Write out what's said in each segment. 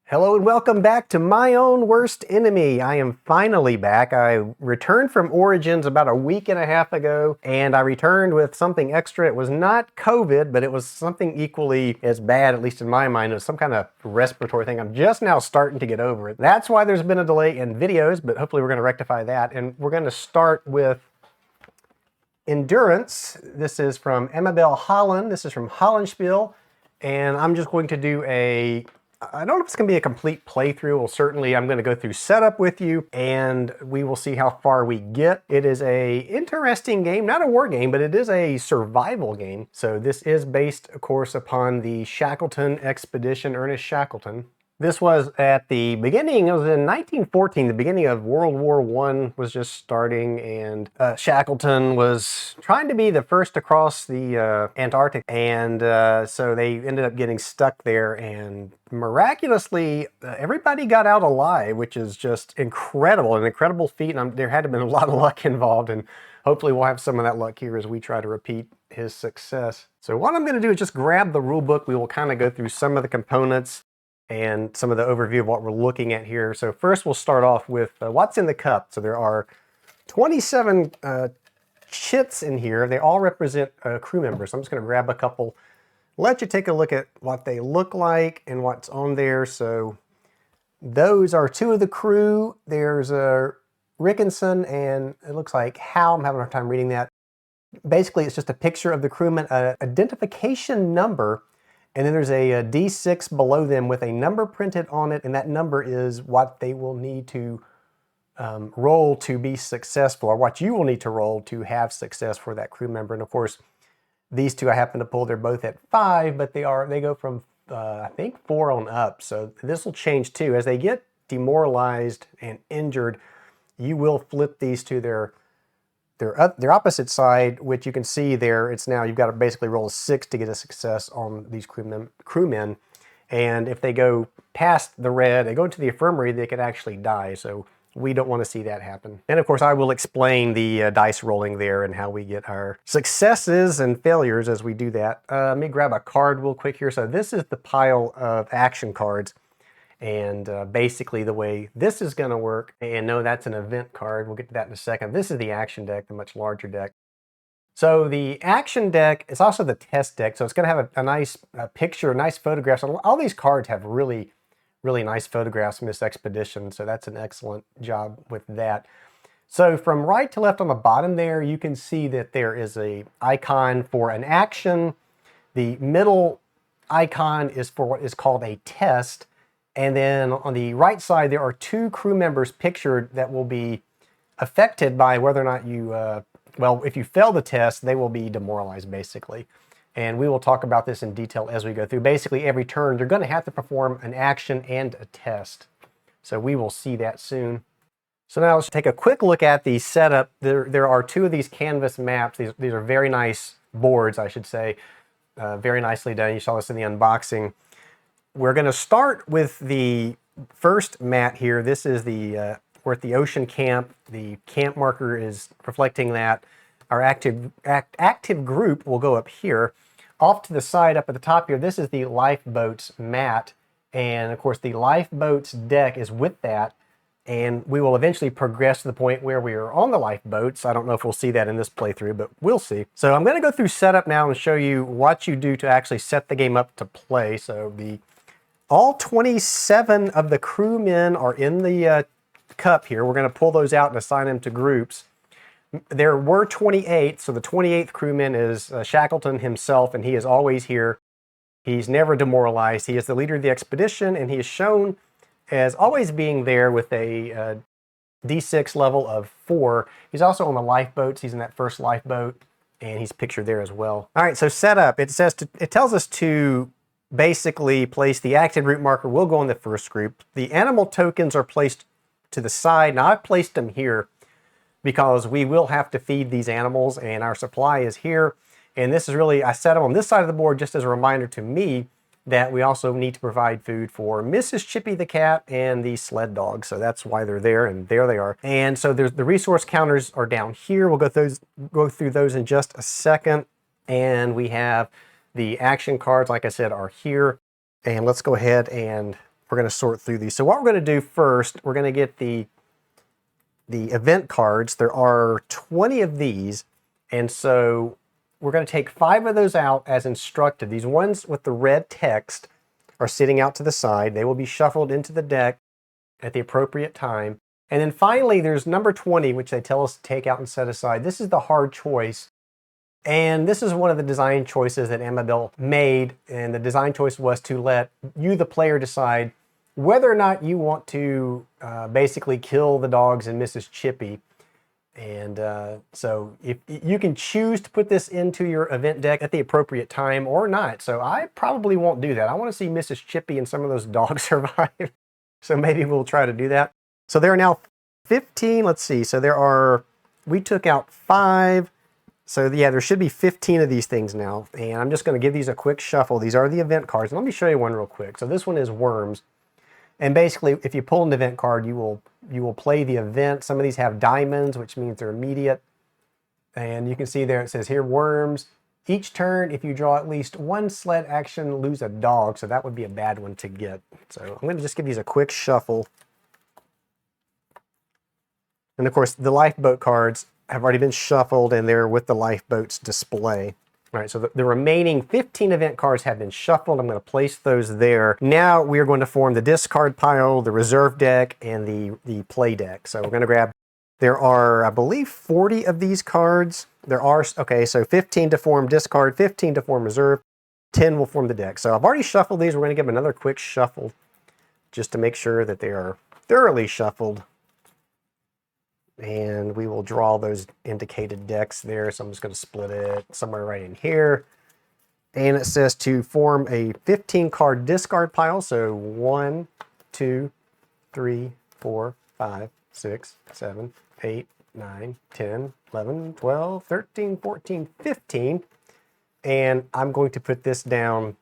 Hello and welcome back to My Own Worst Enemy. I am finally back. I returned from Origins about a week and a half ago, and I returned with something extra. It was not COVID, but it was something equally as bad, at least in my mind. It was some kind of respiratory thing. I'm just now starting to get over it. That's why there's been a delay in videos, but hopefully we're going to rectify that. And we're going to start with Endurance. This is from Amabel Holland. This is from Hollandspiel, and I'm just going to do I don't know if it's going to be a complete playthrough. Well, certainly I'm going to go through setup with you, and we will see how far we get. It is a interesting game, not a war game, but it is a survival game. So this is based, of course, upon the Shackleton expedition, Ernest Shackleton. This was at the beginning, it was in 1914, the beginning of World War I was just starting, and Shackleton was trying to be the first to cross the Antarctic, and so they ended up getting stuck there, and miraculously, everybody got out alive, which is just incredible, an incredible feat, and there had to have been a lot of luck involved, and hopefully we'll have some of that luck here as we try to repeat his success. So what I'm going to do is just grab the rule book. We will kind of go through some of the components and some of the overview of what we're looking at here. So first we'll start off with what's in the cup. So there are 27 chits in here. They all represent crew members. So I'm just going to grab a couple, let you take a look at what they look like and what's on there. So those are two of the crew. There's Rickinson and it looks like Howe. I'm having a hard time reading that. Basically, it's just a picture of the crewman, identification number, and then there's a D6 below them with a number printed on it, and that number is what they will need to roll to be successful, or what you will need to roll to have success for that crew member. And of course, these two I happen to pull, they're both at 5, but they go from, I think, 4 on up. So this will change too. As they get demoralized and injured, you will flip these to their opposite side, which you can see there. It's now you've got to basically roll a 6 to get a success on these crewmen. And if they go past the red, they go into the infirmary, they could actually die. So we don't want to see that happen. And of course, I will explain the dice rolling there and how we get our successes and failures as we do that. Let me grab a card real quick here. So this is the pile of action cards. And basically the way this is going to work, and no, that's an event card. We'll get to that in a second. This is the action deck, the much larger deck. So the action deck is also the test deck. So it's going to have a nice picture, nice photographs. All these cards have really, really nice photographs from this expedition. So that's an excellent job with that. So from right to left on the bottom there, you can see that there is a icon for an action. The middle icon is for what is called a test. And then on the right side, there are 2 crew members pictured that will be affected by whether or not you, well, if you fail the test, they will be demoralized, basically. And we will talk about this in detail as we go through. Basically, every turn, they're going to have to perform an action and a test. So we will see that soon. So now let's take a quick look at the setup. There are 2 of these canvas maps. These are very nice boards, I should say. Very nicely done. You saw this in the unboxing. We're going to start with the first mat here. This is we're at the ocean camp. The camp marker is reflecting that. Our active group will go up here. Off to the side, up at the top here, this is the lifeboats mat. And of course, the lifeboats deck is with that. And we will eventually progress to the point where we are on the lifeboats. I don't know if we'll see that in this playthrough, but we'll see. So I'm going to go through setup now and show you what you do to actually set the game up to play. So all 27 of the crewmen are in the cup here. We're going to pull those out and assign them to groups. There were 28, so the 28th crewman is Shackleton himself, and he is always here. He's never demoralized. He is the leader of the expedition, and he is shown as always being there with a D6 level of 4. He's also on the lifeboats. He's in that first lifeboat, and he's pictured there as well. All right, so setup. It tells us to basically place the active route marker. Will go in the first group. The animal tokens are placed to the side. Now I've placed them here because we will have to feed these animals, and our supply is here. And this is really, I set them on this side of the board just as a reminder to me that we also need to provide food for Mrs. Chippy the cat and the sled dog. So that's why they're there, and there they are. And so the resource counters are down here. We'll go through those in just a second. And we have the action cards, like I said, are here. And let's go ahead and we're going to sort through these. So what we're going to do first, we're going to get the event cards. There are 20 of these, and so we're going to take 5 of those out as instructed. These ones with the red text are sitting out to the side. They will be shuffled into the deck at the appropriate time. And then finally, there's number 20, which they tell us to take out and set aside. This is the hard choice. And this is one of the design choices that Amabel made. And the design choice was to let you, the player, decide whether or not you want to basically kill the dogs and Mrs. Chippy. And so if you can choose to put this into your event deck at the appropriate time or not. So I probably won't do that. I want to see Mrs. Chippy and some of those dogs survive. So maybe we'll try to do that. So there are now 15. Let's see. So we took out 5. So yeah, there should be 15 of these things now. And I'm just going to give these a quick shuffle. These are the event cards. And let me show you one real quick. So this one is Worms. And basically, if you pull an event card, you will play the event. Some of these have diamonds, which means they're immediate. And you can see there it says here, Worms. Each turn, if you draw at least 1 sled action, lose a dog. So that would be a bad one to get. So I'm going to just give these a quick shuffle. And of course, the lifeboat cards have already been shuffled, and they're with the lifeboats display. All right, so the remaining 15 event cards have been shuffled. I'm going to place those there. Now we are going to form the discard pile, the reserve deck, and the play deck. So we're going to grab, there are, I believe, 40 of these cards. There are, okay, so 15 to form discard, 15 to form reserve, 10 will form the deck. So I've already shuffled these. We're going to give them another quick shuffle just to make sure that they are thoroughly shuffled. And we will draw those indicated decks there. So I'm just going to split it somewhere right in here. And it says to form a 15 card discard pile. So 1, 2, 3, 4, 5, 6, 7, 8, 9, 10, 11, 12, 13, 14, 15. And I'm going to put this down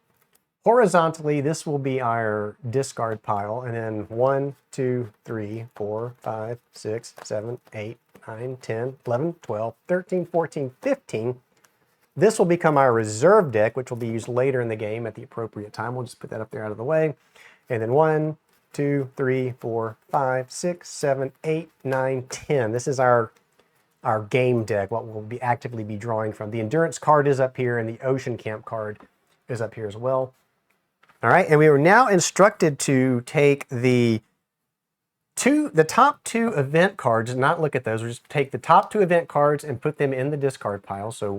horizontally. This will be our discard pile. And then 1, 2, 3, 4, 5, 6, 7, 8, 9, 10, 11, 12, 13, 14, 15. This will become our reserve deck, which will be used later in the game at the appropriate time. We'll just put that up there out of the way. And then 1, 2, 3, 4, 5, 6, 7, 8, 9, 10. This is our game deck, what we'll be actively be drawing from. The endurance card is up here, and the ocean camp card is up here as well. All right, and we were now instructed to take the top 2 event cards and not look at those. We'll just take the top 2 event cards and put them in the discard pile. So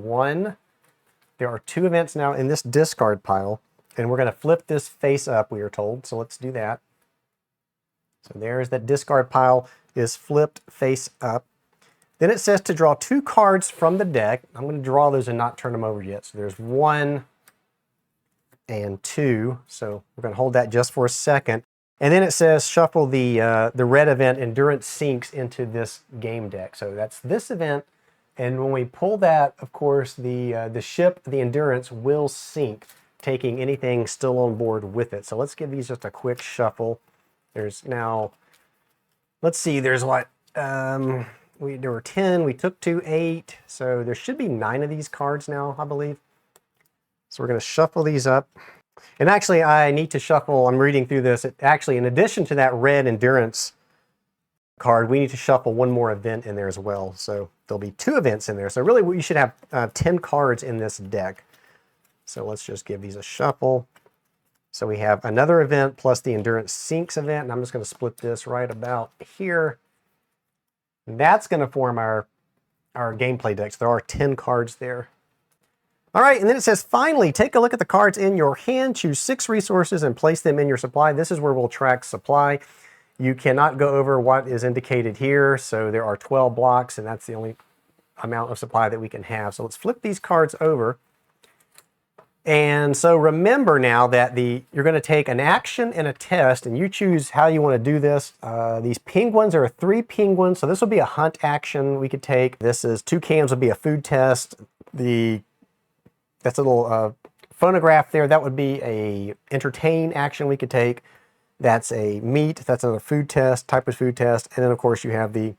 there are 2 events now in this discard pile, and we're going to flip this face up, we are told. So let's do that. So there's that discard pile is flipped face up. Then it says to draw 2 cards from the deck. I'm going to draw those and not turn them over yet. So there's 1 and 2. So we're going to hold that just for a second. And then it says shuffle the red event Endurance Sinks into this game deck. So that's this event. And when we pull that, of course, the ship, the Endurance, will sink, taking anything still on board with it. So let's give these just a quick shuffle. There's now, let's see, there's what, there were 10, we took 2, 8. So there should be 9 of these cards now, I believe. So we're going to shuffle these up. And actually, I need to shuffle, I'm reading through this. Actually, in addition to that red endurance card, we need to shuffle 1 more event in there as well. So there'll be 2 events in there. So really, we should have 10 cards in this deck. So let's just give these a shuffle. So we have another event plus the Endurance Sinks event. And I'm just going to split this right about here. That's going to form our gameplay deck. So there are 10 cards there. All right, and then it says, finally, take a look at the cards in your hand, choose 6 resources and place them in your supply. This is where we'll track supply. You cannot go over what is indicated here. So there are 12 blocks, and that's the only amount of supply that we can have. So let's flip these cards over. And so remember now that you're going to take an action and a test, and you choose how you want to do this. These penguins are 3 penguins, so this will be a hunt action we could take. This is toucans would be a food test. That's a little phonograph there. That would be a entertain action we could take. That's a meat. That's another food test, type of food test. And then, of course, you have the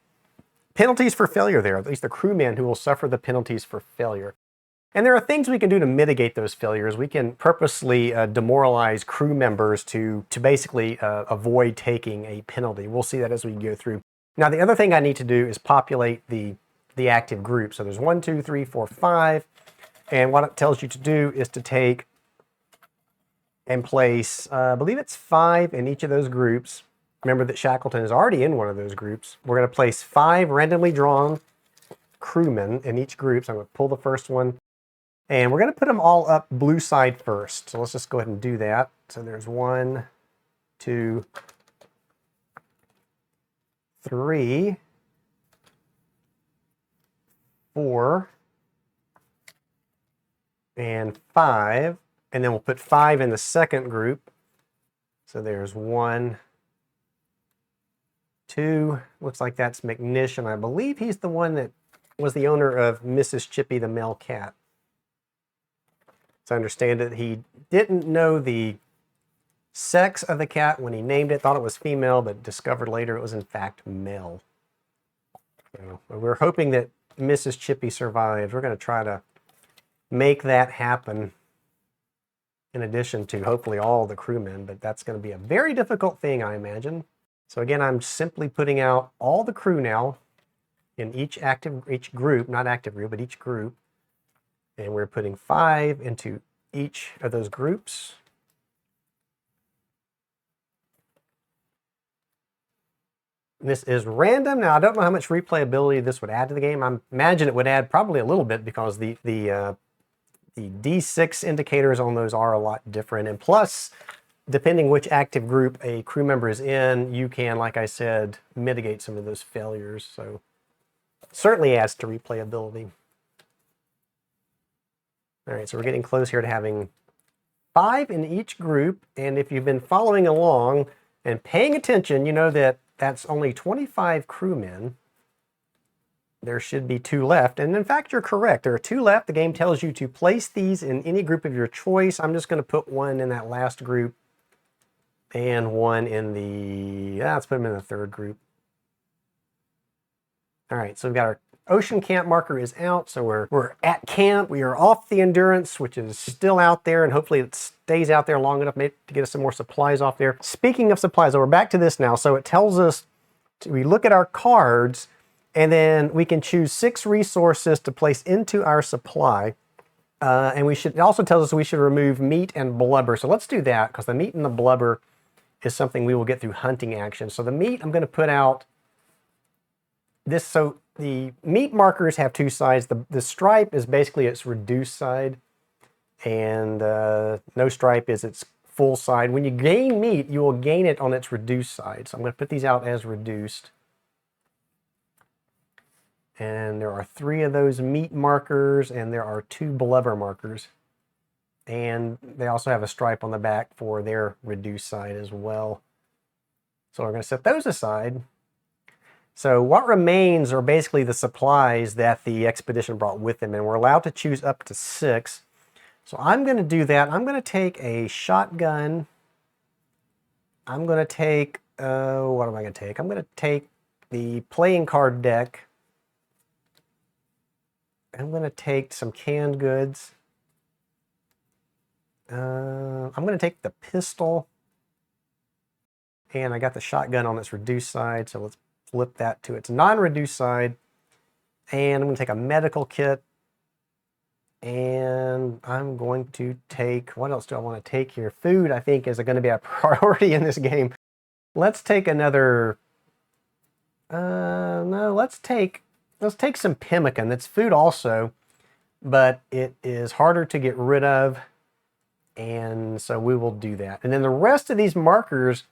penalties for failure there, at least the crewmen who will suffer the penalties for failure. And there are things we can do to mitigate those failures. We can purposely demoralize crew members to basically avoid taking a penalty. We'll see that as we go through. Now, the other thing I need to do is populate the active group. So there's 1, 2, 3, 4, 5. And what it tells you to do is to take and place, I believe it's 5 in each of those groups. Remember that Shackleton is already in one of those groups. We're going to place 5 randomly drawn crewmen in each group. So I'm going to pull the first one. And we're going to put them all up blue side first. So let's just go ahead and do that. So there's 1, 2, 3, 4, and 5. And then we'll put 5 in the second group. So there's 1, 2. Looks like that's McNish, and I believe he's the one that was the owner of Mrs. Chippy the male cat. So I understand that he didn't know the sex of the cat when he named it, thought it was female, but discovered later it was in fact male. So we're hoping that Mrs. Chippy survives. We're going to try to make that happen in addition to hopefully all the crewmen, but that's going to be a very difficult thing, I imagine. So again, I'm simply putting out all the crew now in each group, not active group, but each group. And we're putting 5 into each of those groups. This is random. Now, I don't know how much replayability this would add to the game. I imagine it would add probably a little bit because the D6 indicators on those are a lot different. And plus, depending which active group a crew member is in, you can, like I said, mitigate some of those failures. So certainly adds to replayability. All right, so we're getting close here to having 5 in each group. And if you've been following along and paying attention, you know that that's only 25 crewmen. There should be 2 left. And in fact, you're correct. There are 2 left. The game tells you to place these in any group of your choice. I'm just going to put 1 in that last group and 1 in the, let's put them in the third group. All right, so we've got our ocean camp marker is out. So we're at camp. We are off the Endurance, which is still out there, and hopefully it stays out there long enough to get us some more supplies off there. Speaking of supplies, so we're back to this now. So it tells us, we look at our cards, and then we can choose 6 resources to place into our supply. And it also tells us we should remove meat and blubber. So let's do that, because the meat and the blubber is something we will get through hunting action. So the meat, I'm going to put out this. So the meat markers have 2 sides. The stripe is basically its reduced side, and no stripe is its full side. When you gain meat, you will gain it on its reduced side. So I'm going to put these out as reduced. And there are 3 of those meat markers, and there are 2 blubber markers. And they also have a stripe on the back for their reduced side as well. So we're going to set those aside. So what remains are basically the supplies that the expedition brought with them, and we're allowed to choose up to 6. So I'm going to do that. I'm going to take a shotgun. I'm going to take, what am I going to take? I'm going to take the playing card deck. I'm going to take some canned goods. I'm going to take the pistol. And I got the shotgun on its reduced side, so let's flip that to its non-reduced side. And I'm going to take a medical kit. And I'm going to take, what else do I want to take here? Food, I think, is going to be a priority in this game. Let's take another, no, let's take some pemmican. That's food also, but it is harder to get rid of. And so we will do that. And then the rest of these markers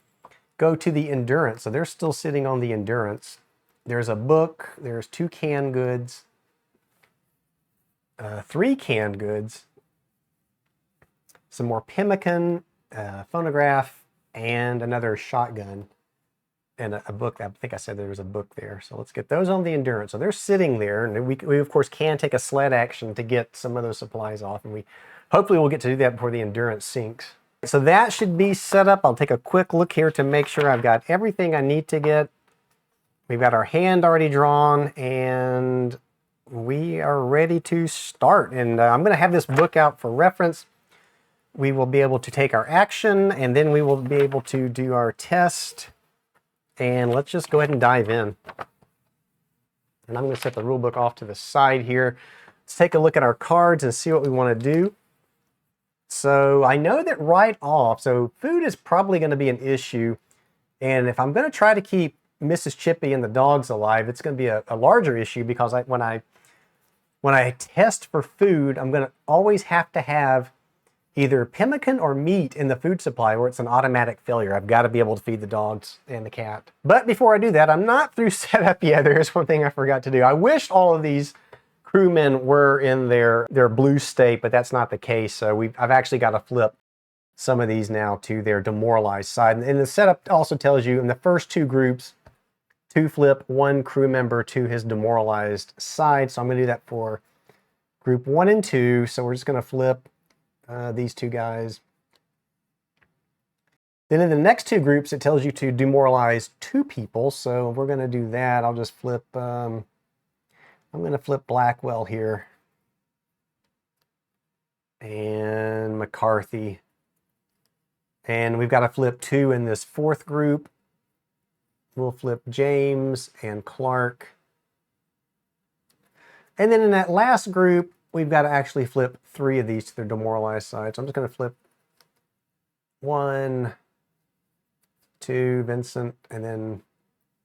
go to the Endurance. So they're still sitting on the Endurance. There's a book, there's 2 canned goods, 3 canned goods, some more pemmican, phonograph, and another shotgun, and a book. I think I said there was a book there. So let's get those on the Endurance. So they're sitting there, and we of course can take a sled action to get some of those supplies off, and we hopefully we'll get to do that before the Endurance sinks. So that should be set up. I'll take a quick look here to make sure I've got everything I need to get. We've got our hand already drawn, and we are ready to start. And I'm going to have this book out for reference. We will be able to take our action, and then we will be able to do our test. And let's just go ahead and dive in. And I'm going to set the rule book off to the side here. Let's take a look at our cards and see what we want to do. So I know that right off, so food is probably going to be an issue. And if I'm going to try to keep Mrs. Chippy and the dogs alive, it's going to be a larger issue, because when I test for food, I'm going to always have to have either pemmican or meat in the food supply, or it's an automatic failure. I've got to be able to feed the dogs and the cat. But before I do that, I'm not through setup yet. There's one thing I forgot to do. I wished all of these crewmen were in their blue state, but that's not the case. So I've actually got to flip some of these now to their demoralized side. And the setup also tells you in the first two groups to flip one crew member to his demoralized side. So I'm going to do that for group 1 and 2. So we're just going to flip these two guys. Then in the next two groups, it tells you to demoralize 2 people. So we're going to do that. I'll just flip, I'm going to flip Blackwell here. And McCarthy. And we've got to flip 2 in this fourth group. We'll flip James and Clark. And then in that last group, we've got to actually flip 3 of these to their demoralized side. So I'm just going to flip 1, 2, Vincent, and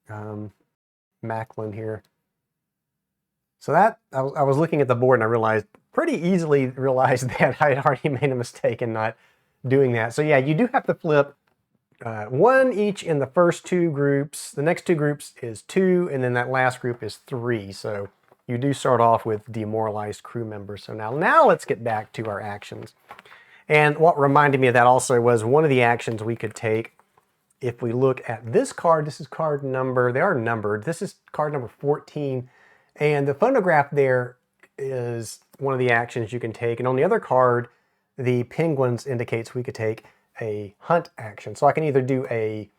then Macklin here. So that, I was looking at the board and I pretty easily realized that I had already made a mistake in not doing that. So yeah, you do have to flip 1 each in the first 2 groups. The next 2 groups is 2, and then that last group is 3. So you do start off with demoralized crew members. So now let's get back to our actions. And what reminded me of that also was one of the actions we could take. If we look at this card, this is card number, they are numbered. This is card number 14. And the phonograph there is one of the actions you can take. And on the other card, the penguins indicates we could take a hunt action. So I can either do a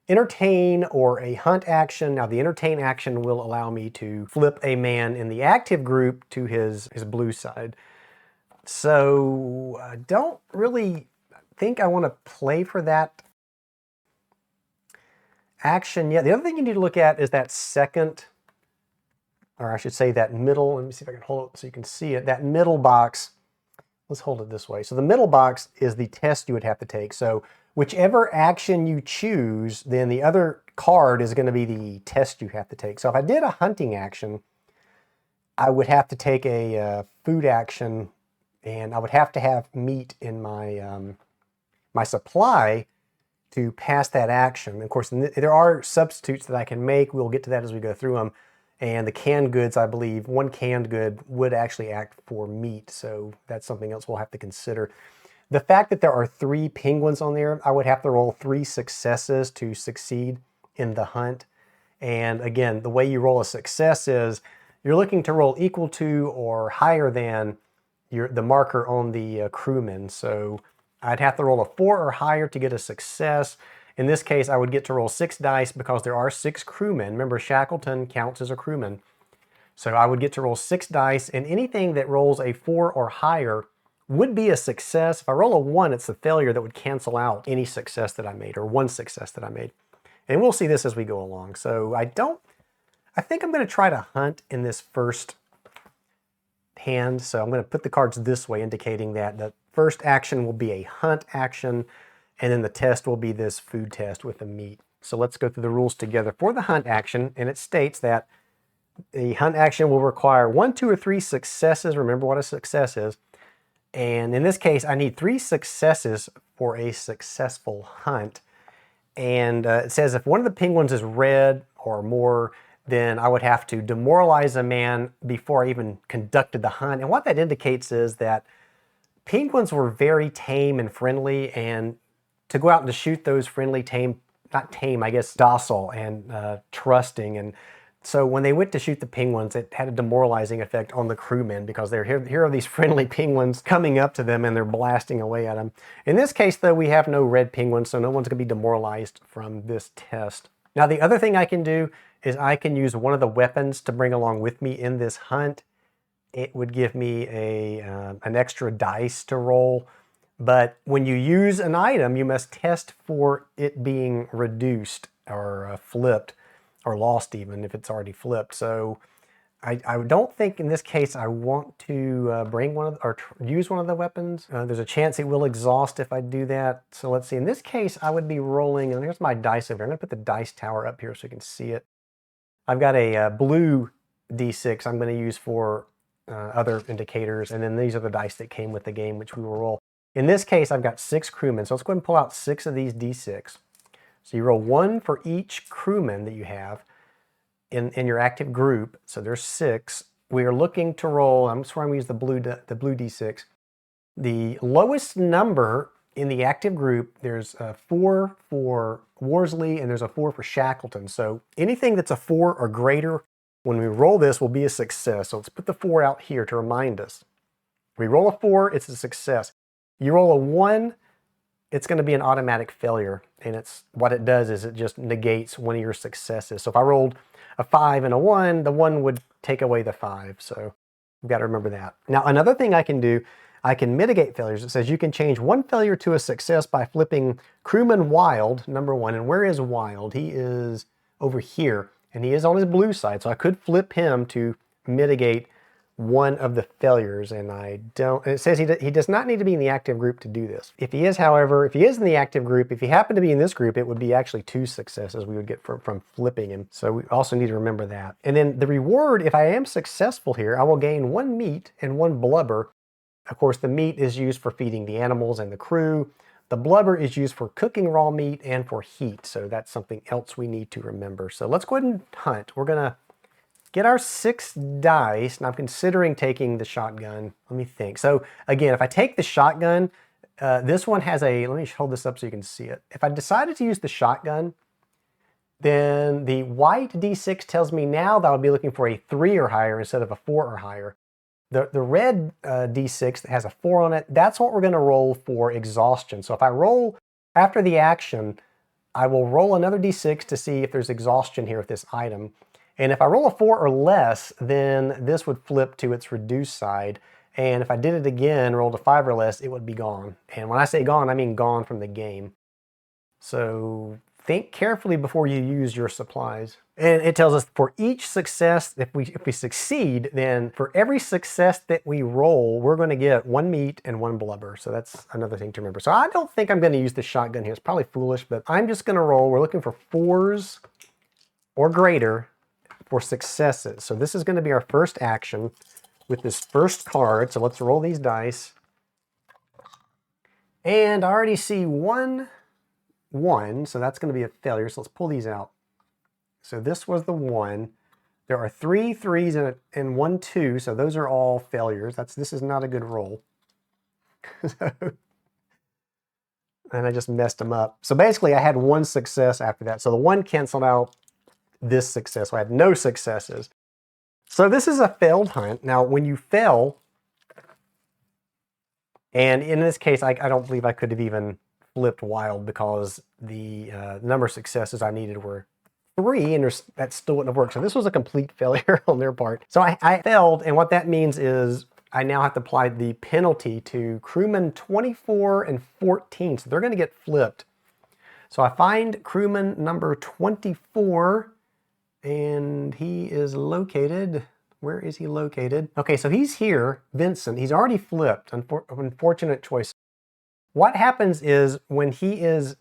entertain or a hunt action. Now the entertain action will allow me to flip a man in the active group to his blue side. So I don't really think I want to play for that action yet. The other thing you need to look at is that second, or I should say that middle, let me see if I can hold it so you can see it, that middle box. Let's hold it this way. So the middle box is the test you would have to take. So whichever action you choose, then the other card is going to be the test you have to take. So if I did a hunting action, I would have to take a food action, and I would have to have meat in my my supply to pass that action. Of course, there are substitutes that I can make. We'll get to that as we go through them. And the canned goods, I believe, one canned good would actually act for meat. So that's something else we'll have to consider. The fact that there are 3 penguins on there, I would have to roll 3 successes to succeed in the hunt. And again, the way you roll a success is you're looking to roll equal to or higher than the marker on the crewman. So I'd have to roll a 4 or higher to get a success. In this case, I would get to roll 6 dice because there are 6 crewmen. Remember, Shackleton counts as a crewman. So I would get to roll 6 dice, and anything that rolls a 4 or higher would be a success. If I roll a 1, it's a failure that would cancel out any success that I made, or 1 success that I made. And we'll see this as we go along. So I think I'm going to try to hunt in this first hand. So I'm going to put the cards this way, indicating that the first action will be a hunt action, and then the test will be this food test with the meat. So let's go through the rules together for the hunt action. And it states that the hunt action will require 1, 2, or 3 successes. Remember what a success is. And in this case, I need 3 successes for a successful hunt. And it says if one of the penguins is red or more, then I would have to demoralize a man before I even conducted the hunt. And what that indicates is that penguins were very tame and friendly, and to go out and to shoot those friendly, docile and trusting. And so when they went to shoot the penguins, it had a demoralizing effect on the crewmen, because here are these friendly penguins coming up to them and they're blasting away at them. In this case, though, we have no red penguins, so no one's going to be demoralized from this test. Now, the other thing I can do is I can use one of the weapons to bring along with me in this hunt. it would give me an extra dice to roll. But when you use an item, you must test for it being reduced or flipped or lost, even if it's already flipped. So I don't think in this case I want to bring one of or use one of the weapons. There's a chance it will exhaust if I do that. So let's see. In this case, I would be rolling, and here's my dice over here. I'm going to put the dice tower up here so you can see it. I've got a blue D6 I'm going to use for other indicators, and then these are the dice that came with the game, which we will roll. In this case, I've got 6 crewmen, so let's go ahead and pull out 6 of these D6. So you roll 1 for each crewman that you have in your active group. So there's 6. We are looking to roll, I'm just going to use the blue D6. The lowest number in the active group, there's a 4 for Worsley and there's a 4 for Shackleton. So anything that's a 4 or greater, when we roll this, will be a success. So let's put the 4 out here to remind us. We roll a 4, it's a success. You roll a 1, it's going to be an automatic failure. And what it does is it just negates one of your successes. So if I rolled a 5 and a 1, the 1 would take away the 5. So you've got to remember that. Now, another thing I can do, I can mitigate failures. It says you can change one failure to a success by flipping crewman Wild, number 1. And where is Wild? He is over here, and he is on his blue side. So I could flip him to mitigate one of the failures, and I don't. It says he does not need to be in the active group to do this. If he is, however, if he is in the active group, if he happened to be in this group, it would be actually 2 successes we would get from flipping him. So we also need to remember that. And then the reward, if I am successful here, I will gain 1 meat and 1 blubber. Of course, the meat is used for feeding the animals and the crew. The blubber is used for cooking raw meat and for heat. So that's something else we need to remember. So let's go ahead and hunt. We're gonna get our 6 dice, and I'm considering taking the shotgun. Let me think. So again, if I take the shotgun, this one has let me hold this up so you can see it. If I decided to use the shotgun, then the white D6 tells me now that I'll be looking for a 3 or higher instead of a 4 or higher. The red D6 that has a 4 on it, that's what we're gonna roll for exhaustion. So if I roll after the action, I will roll another D6 to see if there's exhaustion here with this item. And if I roll a 4 or less, then this would flip to its reduced side. And if I did it again, rolled a 5 or less, it would be gone. And when I say gone, I mean gone from the game. So think carefully before you use your supplies. And it tells us for each success, if we succeed, then for every success that we roll, we're going to get 1 meat and 1 blubber. So that's another thing to remember. So I don't think I'm going to use the shotgun here. It's probably foolish, but I'm just going to roll. We're looking for 4s or greater for successes. So this is going to be our first action with this first card. So let's roll these dice. And I already see 1, 1, so that's going to be a failure. So let's pull these out. So this was the 1. There are 3 3s and 1 2, so those are all failures. This is not a good roll. And I just messed them up. So basically I had 1 success after that. So the 1 canceled out this success. So I had no successes. So this is a failed hunt. Now, when you fail, and in this case, I don't believe I could have even flipped Wild because the number of successes I needed were 3, and that still wouldn't have worked. So this was a complete failure on their part. So I failed, and what that means is I now have to apply the penalty to crewman 24 and 14. So they're going to get flipped. So I find crewman number 24, and he is located. Where is he located? Okay, so he's here, Vincent. He's already flipped. Unfortunate choice. What happens is when he is,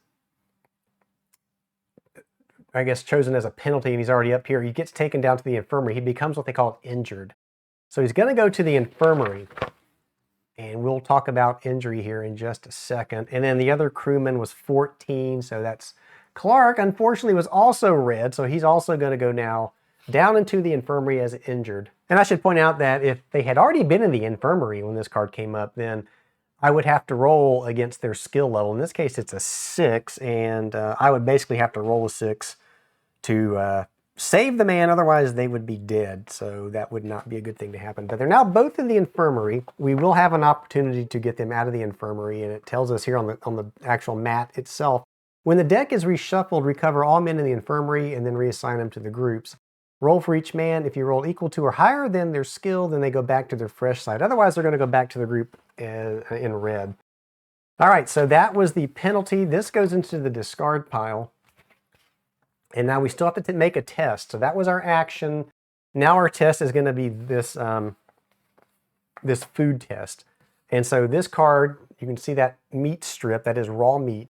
I guess, chosen as a penalty and he's already up here, he gets taken down to the infirmary. He becomes what they call injured. So he's going to go to the infirmary. And we'll talk about injury here in just a second. And then the other crewman was 14, so that's Clark, unfortunately, was also red, so he's also going to go now down into the infirmary as injured. And I should point out that if they had already been in the infirmary when this card came up, then I would have to roll against their skill level. In this case, it's a 6, and I would basically have to roll a 6 to save the man, otherwise they would be dead. So that would not be a good thing to happen. But they're now both in the infirmary. We will have an opportunity to get them out of the infirmary, and it tells us here on the actual mat itself, when the deck is reshuffled, recover all men in the infirmary and then reassign them to the groups. Roll for each man. If you roll equal to or higher than their skill, then they go back to their fresh side. Otherwise, they're going to go back to the group in red. All right, so that was the penalty. This goes into the discard pile. And now we still have to make a test. So that was our action. Now our test is going to be this, this food test. And so this card, you can see that meat strip, that is raw meat.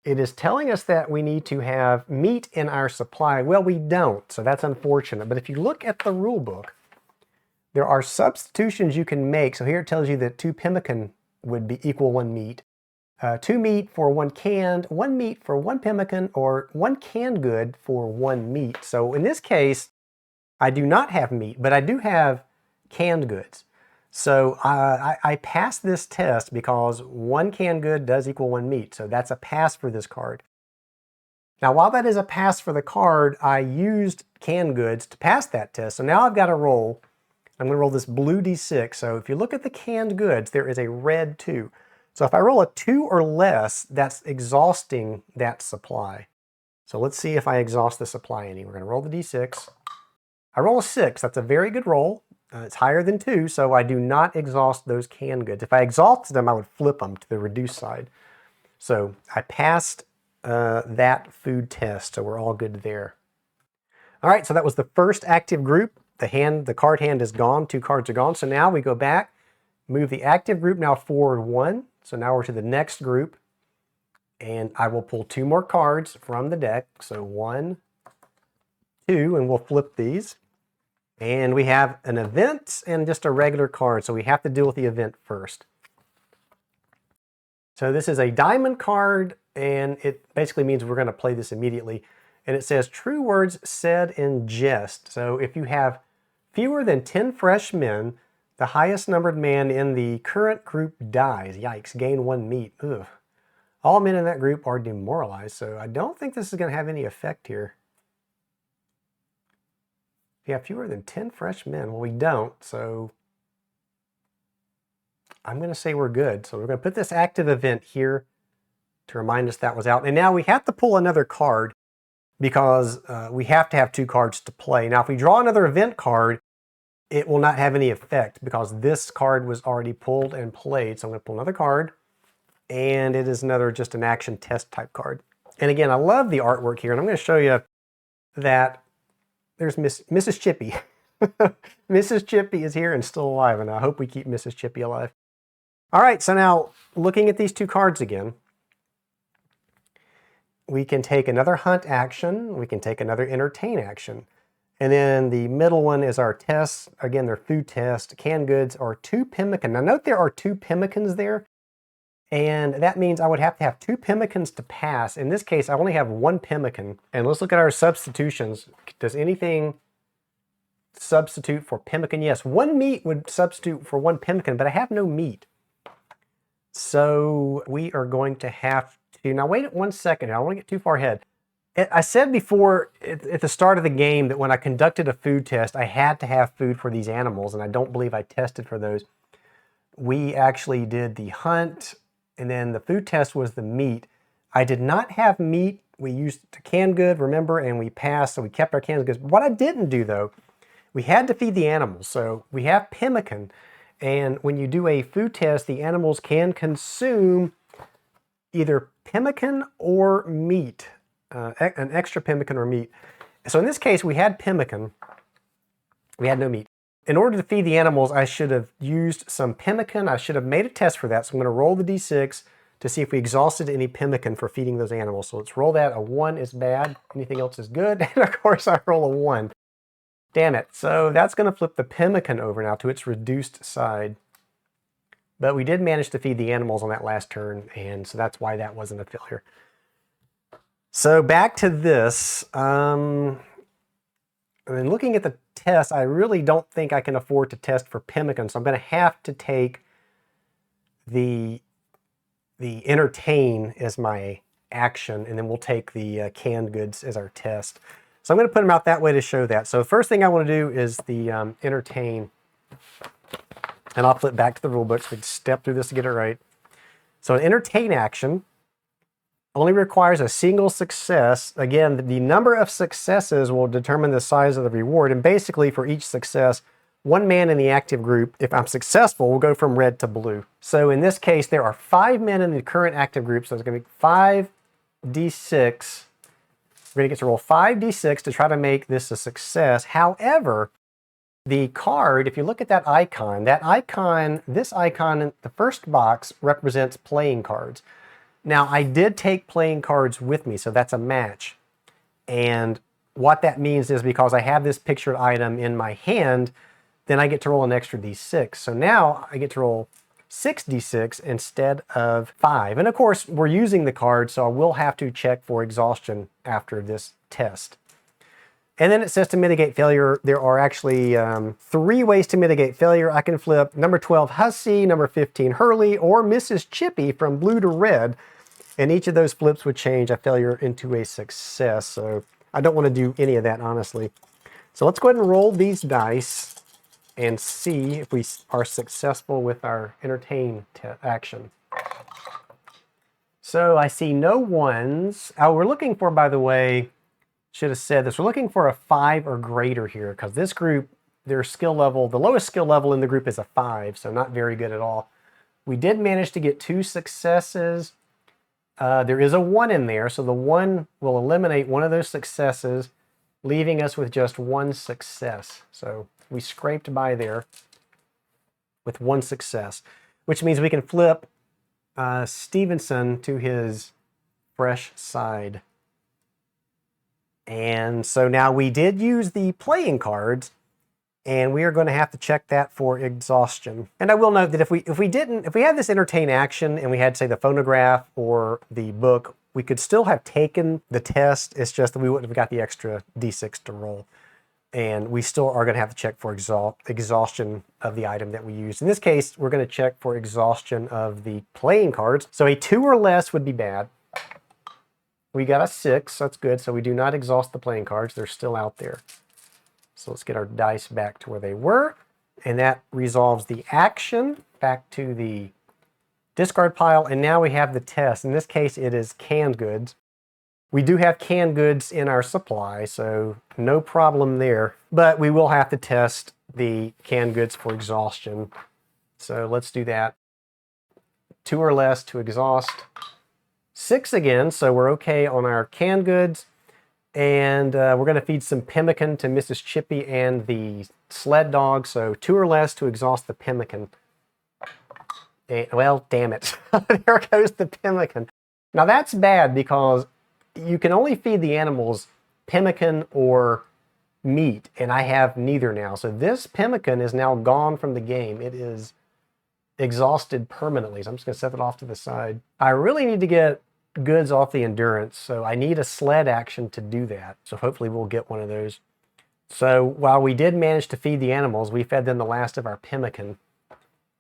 It is telling us that we need to have meat in our supply. Well, we don't, so that's unfortunate. But if you look at the rule book, there are substitutions you can make. So here it tells you that 2 pemmican would be equal 1 meat. 2 meat for 1 canned, 1 meat for 1 pemmican, or 1 canned good for 1 meat. So in this case, I do not have meat, but I do have canned goods. So I passed this test because 1 canned good does equal 1 meat. So that's a pass for this card. Now, while that is a pass for the card, I used canned goods to pass that test. So now I've got to roll. I'm going to roll this blue D6. So if you look at the canned goods, there is a red 2. So if I roll a 2 or less, that's exhausting that supply. So let's see if I exhaust the supply any. We're going to roll the D6. I roll a 6. That's a very good roll. It's higher than 2, so I do not exhaust those canned goods. If I exhausted them, I would flip them to the reduced side. So I passed that food test, so we're all good there. All right, so that was the first active group. The card hand is gone. 2 cards are gone. So now we go back, move the active group now forward 1. So now we're to the next group, and I will pull 2 more cards from the deck. So 1, 2, and we'll flip these. And we have an event and just a regular card, so we have to deal with the event first. So this is a diamond card, and it basically means we're going to play this immediately. And it says, true words said in jest. So if you have fewer than 10 fresh men, the highest numbered man in the current group dies. Yikes, gain 1 meat. Ugh. All men in that group are demoralized, so I don't think this is going to have any effect here. If you have fewer than 10 fresh men, well, we don't, so I'm going to say we're good. So we're going to put this active event here to remind us that was out. And now we have to pull another card because we have to have 2 cards to play. Now, if we draw another event card, it will not have any effect because this card was already pulled and played. So I'm going to pull another card, and it is another just an action test type card. And again, I love the artwork here, and I'm going to show you that there's Mrs. Chippy. Mrs. Chippy is here and still alive, and I hope we keep Mrs. Chippy alive. All right, so now looking at these 2 cards again, we can take another hunt action, we can take another entertain action. And then the middle one is our test. Again, they're food test. Canned goods are 2 pemmican. Now note there are 2 pemmicans there, and that means I would have to have 2 pemmicans to pass. In this case, I only have 1 pemmican. And let's look at our substitutions. Does anything substitute for pemmican? Yes, 1 meat would substitute for 1 pemmican, but I have no meat. So we are going to have to, now wait 1 second, I don't want to get too far ahead. I said before at the start of the game that when I conducted a food test, I had to have food for these animals, and I don't believe I tested for those. We actually did the hunt, and then the food test was the meat. I did not have meat. We used the canned good, remember, and we passed, so we kept our canned goods. What I didn't do, though, we had to feed the animals. So we have pemmican, and when you do a food test, the animals can consume either pemmican or meat, an extra pemmican or meat. So in this case, we had pemmican. We had no meat. In order to feed the animals, I should have used some pemmican. I should have made a test for that. So I'm going to roll the D6 to see if we exhausted any pemmican for feeding those animals. So let's roll that. A 1 is bad. Anything else is good. And of course, I roll a 1. Damn it. So that's going to flip the pemmican over now to its reduced side. But we did manage to feed the animals on that last turn, and so that's why that wasn't a failure. So back to this. And looking at the test, I really don't think I can afford to test for pemmican, so I'm going to have to take the entertain as my action, and then we'll take the canned goods as our test. So I'm going to put them out that way to show that. So the first thing I want to do is the entertain, and I'll flip back to the rule book so we can step through this to get it right. So an entertain action, only requires a single success. Again, the number of successes will determine the size of the reward. And basically for each success, one man in the active group, if I'm successful, will go from red to blue. So in this case, there are 5 men in the current active group. So it's going to be 5d6. We're going to get to roll 5d6 to try to make this a success. However, the card, if you look at that icon, this icon in the first box represents playing cards. Now, I did take playing cards with me, so that's a match. And what that means is because I have this pictured item in my hand, then I get to roll an extra d6. So now I get to roll 6d6 instead of 5. And of course, we're using the card, so I will have to check for exhaustion after this test. And then it says to mitigate failure, there are actually 3 ways to mitigate failure. I can flip number 12 Hussey, number 15 Hurley, or Mrs. Chippy from blue to red. And each of those flips would change a failure into a success. So I don't want to do any of that, honestly. So let's go ahead and roll these dice and see if we are successful with our entertain action. So I see no ones. Oh, we're looking for, by the way, should have said this. We're looking for a 5 or greater here because this group, their skill level, the lowest skill level in the group is a 5, so not very good at all. We did manage to get 2 successes. There is a 1 in there, so the 1 will eliminate one of those successes, leaving us with just 1 success. So we scraped by there with 1 success, which means we can flip Stevenson to his fresh side. And so now we did use the playing cards, and we are going to have to check that for exhaustion. And I will note that if we had this entertain action and we had, say, the phonograph or the book, we could still have taken the test. It's just that we wouldn't have got the extra d6 to roll. And we still are going to have to check for exhaustion of the item that we used. In this case, we're going to check for exhaustion of the playing cards. So a 2 or less would be bad. We got a 6, that's good. So we do not exhaust the playing cards. They're still out there. So let's get our dice back to where they were. And that resolves the action back to the discard pile. And now we have the test. In this case, it is canned goods. We do have canned goods in our supply, so no problem there. But we will have to test the canned goods for exhaustion. So let's do that. 2 or less to exhaust. 6 again, so we're okay on our canned goods. And we're going to feed some pemmican to Mrs. Chippy and the sled dog. So 2 or less to exhaust the pemmican. And, well, damn it. There goes the pemmican. Now that's bad because you can only feed the animals pemmican or meat, and I have neither now. So this pemmican is now gone from the game. It is exhausted permanently. So I'm just going to set it off to the side. I really need to get goods off the endurance, so I need a sled action to do that. So hopefully we'll get one of those. So while we did manage to feed the animals, we fed them the last of our pemmican,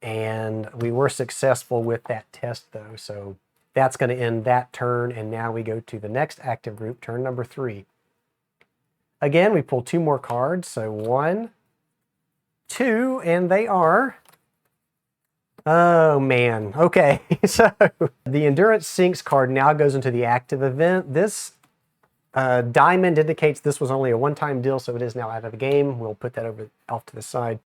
and we were successful with that test though. So that's going to end that turn, and now we go to the next active group, turn number 3. Again, we pull 2 more cards, so 1, 2, and they are... Oh man, okay. So the Endurance Sinks card now goes into the active event. This diamond indicates this was only a one-time deal, so it is now out of the game. We'll put that off to the side.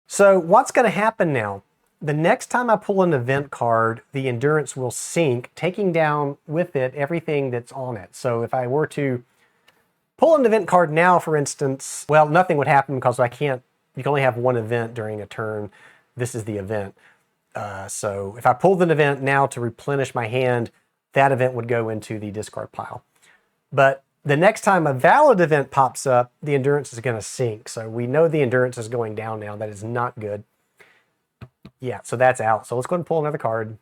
So what's going to happen now? The next time I pull an event card, the Endurance will sink, taking down with it everything that's on it. So if I were to pull an event card now, for instance, well, nothing would happen because you can only have one event during a turn. This is the event. So if I pulled an event now to replenish my hand, that event would go into the discard pile. But the next time a valid event pops up, the Endurance is going to sink. So we know the Endurance is going down now. That is not good. Yeah, so that's out. So let's go ahead and pull another card.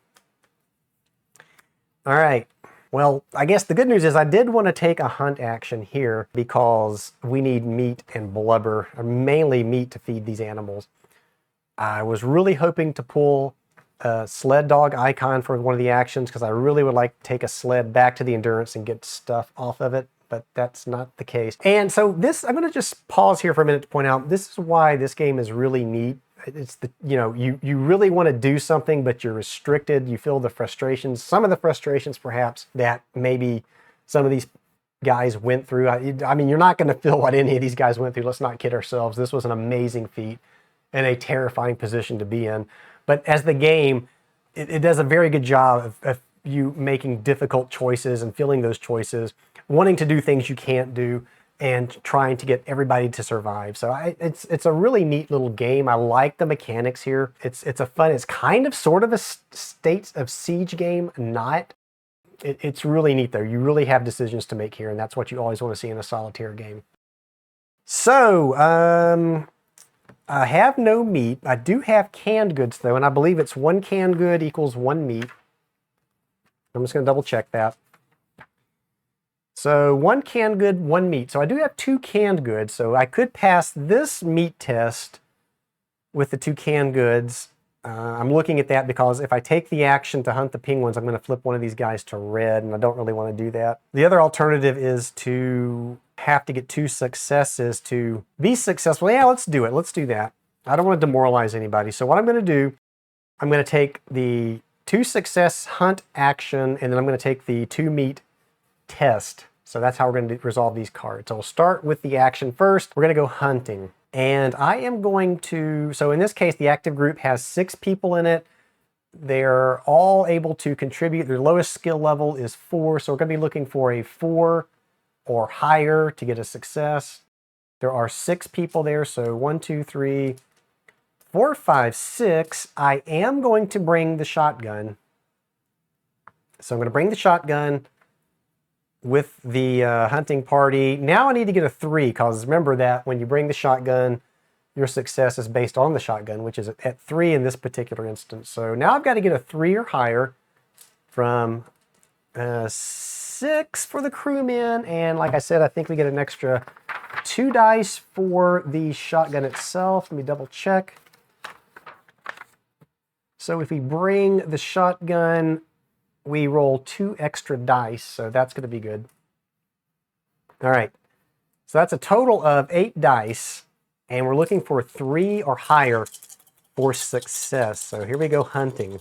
All right. Well, I guess the good news is I did want to take a hunt action here because we need meat and blubber, or mainly meat to feed these animals. I was really hoping to pull a sled dog icon for one of the actions because I really would like to take a sled back to the Endurance and get stuff off of it, but that's not the case. And so this, I'm going to just pause here for a minute to point out, this is why this game is really neat. it's the, you know, you really want to do something, but you're restricted. You feel the frustrations, some of the frustrations perhaps that maybe some of these guys went through. I mean, you're not going to feel what any of these guys went through. Let's not kid ourselves. This was an amazing feat and a terrifying position to be in. But as the game, it does a very good job of you making difficult choices and feeling those choices, wanting to do things you can't do, and trying to get everybody to survive. So it's a really neat little game. I like the mechanics here. It's kind of sort of a States of Siege game, not. It's really neat though. You really have decisions to make here, and that's what you always want to see in a solitaire game. So, I have no meat. I do have canned goods though, and I believe it's 1 canned good equals 1 meat. I'm just going to double check that. So 1 canned good, 1 meat. So I do have 2 canned goods. So I could pass this meat test with the 2 canned goods. I'm looking at that because if I take the action to hunt the penguins, I'm going to flip one of these guys to red, and I don't really want to do that. The other alternative is to have to get 2 successes to be successful. Yeah, let's do it. Let's do that. I don't want to demoralize anybody. So what I'm going to do, I'm going to take the 2 success hunt action, and then I'm going to take the 2 meat test. So that's how we're going to resolve these cards. So we'll start with the action first. We're going to go hunting. And I am going to, so in this case, the active group has 6 people in it. They're all able to contribute. Their lowest skill level is 4. So we're going to be looking for a 4 or higher to get a success. There are 6 people there. So 1, 2, 3, 4, 5, 6. I am going to bring the shotgun. So I'm going to bring the shotgun with the hunting party. Now I need to get a 3, because remember that when you bring the shotgun, your success is based on the shotgun, which is at 3 in this particular instance. So now I've got to get a 3 or higher from 6 for the crewmen. And like I said, I think we get an extra 2 dice for the shotgun itself. Let me double check. So if we bring the shotgun, we roll 2 extra dice, so that's going to be good. All right, so that's a total of 8 dice, and we're looking for 3 or higher for success. So here we go hunting.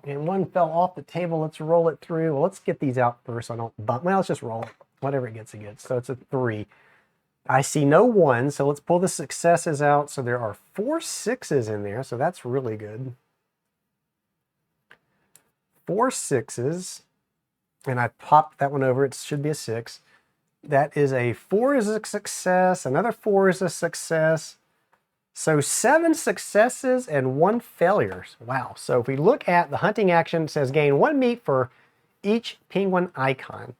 And 1 fell off the table. Let's roll it through. Well, let's get these out first so I don't bump. Well, let's just roll it. Whatever it gets, it gets. So it's a 3. I see no 1, so let's pull the successes out. So there are 4 6s in there, so that's really good. 4 6s, and I popped that one over. It should be a 6. That is a 4 is a success. Another 4 is a success. So 7 successes and 1 failure. Wow. So if we look at the hunting action, it says gain 1 meat for each penguin icon.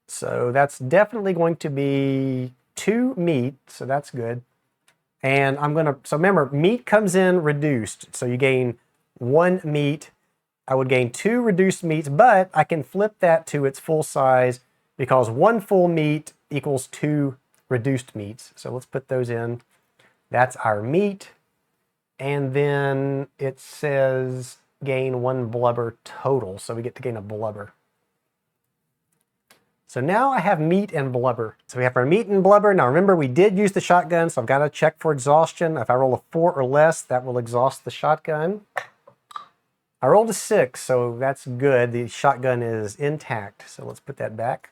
So that's definitely going to be 2 meat. So that's good. And I'm going to, so remember, meat comes in reduced. So you gain 1 meat. I would gain 2 reduced meats, but I can flip that to its full size because 1 full meat equals 2 reduced meats. So let's put those in. That's our meat. And then it says gain 1 blubber total. So we get to gain a blubber. So now I have meat and blubber. So we have our meat and blubber. Now remember, we did use the shotgun, so I've got to check for exhaustion. If I roll a 4 or less, that will exhaust the shotgun. I rolled a 6, so that's good. The shotgun is intact. So let's put that back.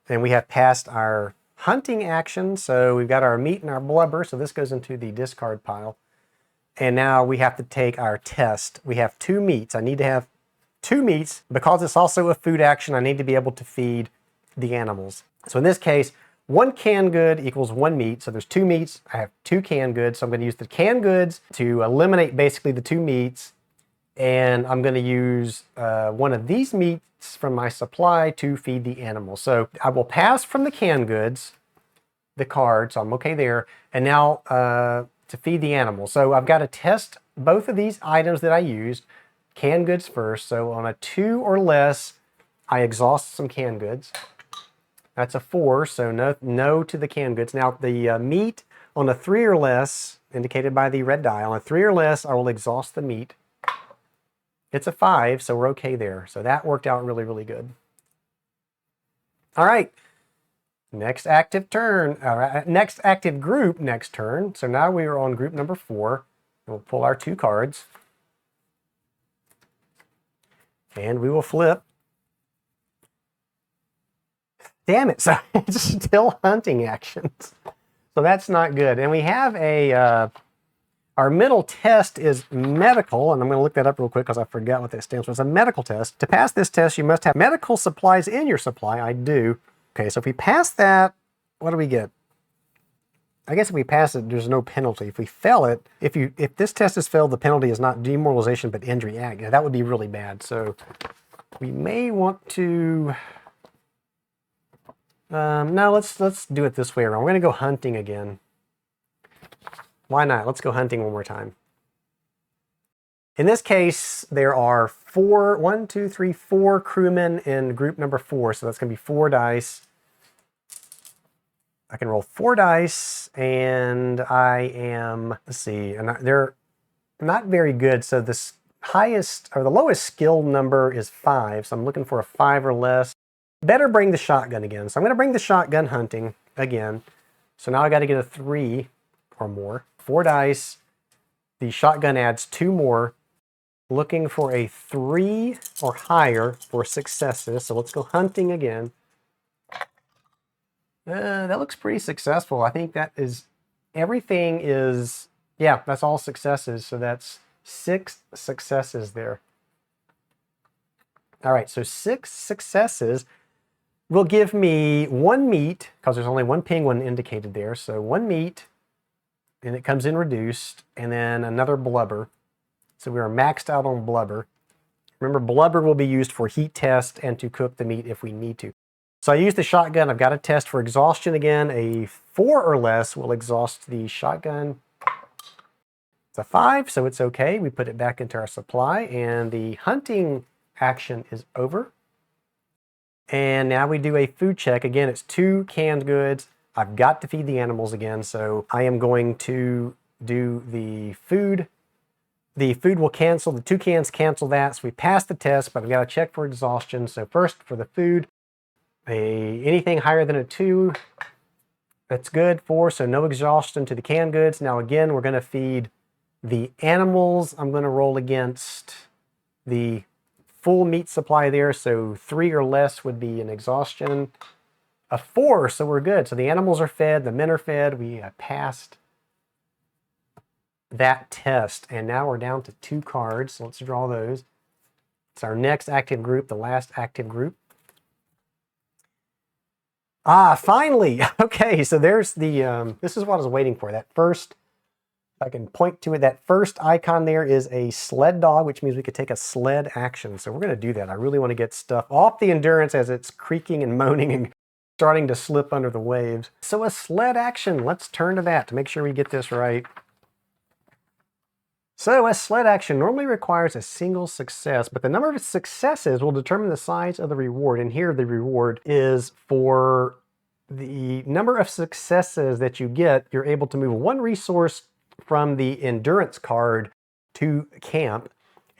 And we have passed our hunting action. So we've got our meat and our blubber. So this goes into the discard pile. And now we have to take our test. We have 2 meats. I need to have 2 meats. Because it's also a food action, I need to be able to feed the animals. So in this case, 1 canned good equals 1 meat. So there's 2 meats. I have 2 canned goods. So I'm going to use the canned goods to eliminate basically the 2 meats. And I'm going to use 1 of these meats from my supply to feed the animals. So I will pass from the canned goods, the card, so I'm okay there. And now to feed the animals. So I've got to test both of these items that I used. Canned goods first. So on a 2 or less, I exhaust some canned goods. That's a 4, so no to the canned goods. Now the meat on a 3 or less, indicated by the red die, on a 3 or less, I will exhaust the meat. It's a 5, so we're okay there. So that worked out really, really good. All right. Next active turn, next active group next turn. So now we are on group number 4. We'll pull our 2 cards. And we will flip. Damn it, so it's still hunting actions. So that's not good. And we have a, our middle test is medical, and I'm going to look that up real quick because I forgot what that stands for. It's a medical test. To pass this test, you must have medical supplies in your supply. I do. Okay, so if we pass that, what do we get? I guess if we pass it, there's no penalty. If we fail it, if this test is failed, the penalty is not demoralization but injury. Yeah, that would be really bad. So we may want to. No, let's do it this way around. We're going to go hunting again. Why not? Let's go hunting one more time. In this case, there are 4 crewmen in group number 4. So that's going to be 4 dice. I can roll 4 dice, and I am, let's see, and they're not very good. So this highest, or the lowest skill number is 5. So I'm looking for a 5 or less. Better bring the shotgun again. So I'm going to bring the shotgun hunting again. So now I got to get a 3 or more. 4 dice. The shotgun adds 2 more. Looking for a 3 or higher for successes. So let's go hunting again. That looks pretty successful. I think that is, everything is, yeah, that's all successes. So that's 6 successes there. All right, so 6 successes will give me 1 meat, because there's only 1 penguin indicated there. So 1 meat, and it comes in reduced, and then another blubber. So we are maxed out on blubber. Remember, blubber will be used for heat test and to cook the meat if we need to. So I use the shotgun. I've got a test for exhaustion again. A 4 or less will exhaust the shotgun. It's a 5, so it's okay. We put it back into our supply, and the hunting action is over. And now we do a food check. Again, it's 2 canned goods. I've got to feed the animals again, so I am going to do the food. The food will cancel. The 2 cans cancel that, so we passed the test, but I've got to check for exhaustion. So first, for the food, anything higher than a 2, that's good. 4, so no exhaustion to the canned goods. Now again, we're going to feed the animals. I'm going to roll against the full meat supply there, so 3 or less would be an exhaustion. A 4, so we're good. So the animals are fed, the men are fed. We passed that test, and now we're down to 2 cards. So let's draw those. It's our next active group, the last active group. Ah, finally! Okay, so there's the, this is what I was waiting for. That first, if I can point to it, that first icon there is a sled dog, which means we could take a sled action. So we're going to do that. I really want to get stuff off the Endurance as it's creaking and moaning and starting to slip under the waves. So a sled action, let's turn to that to make sure we get this right. So a sled action normally requires a single success, but the number of successes will determine the size of the reward. And here the reward is for the number of successes that you get, you're able to move 1 resource from the Endurance card to camp.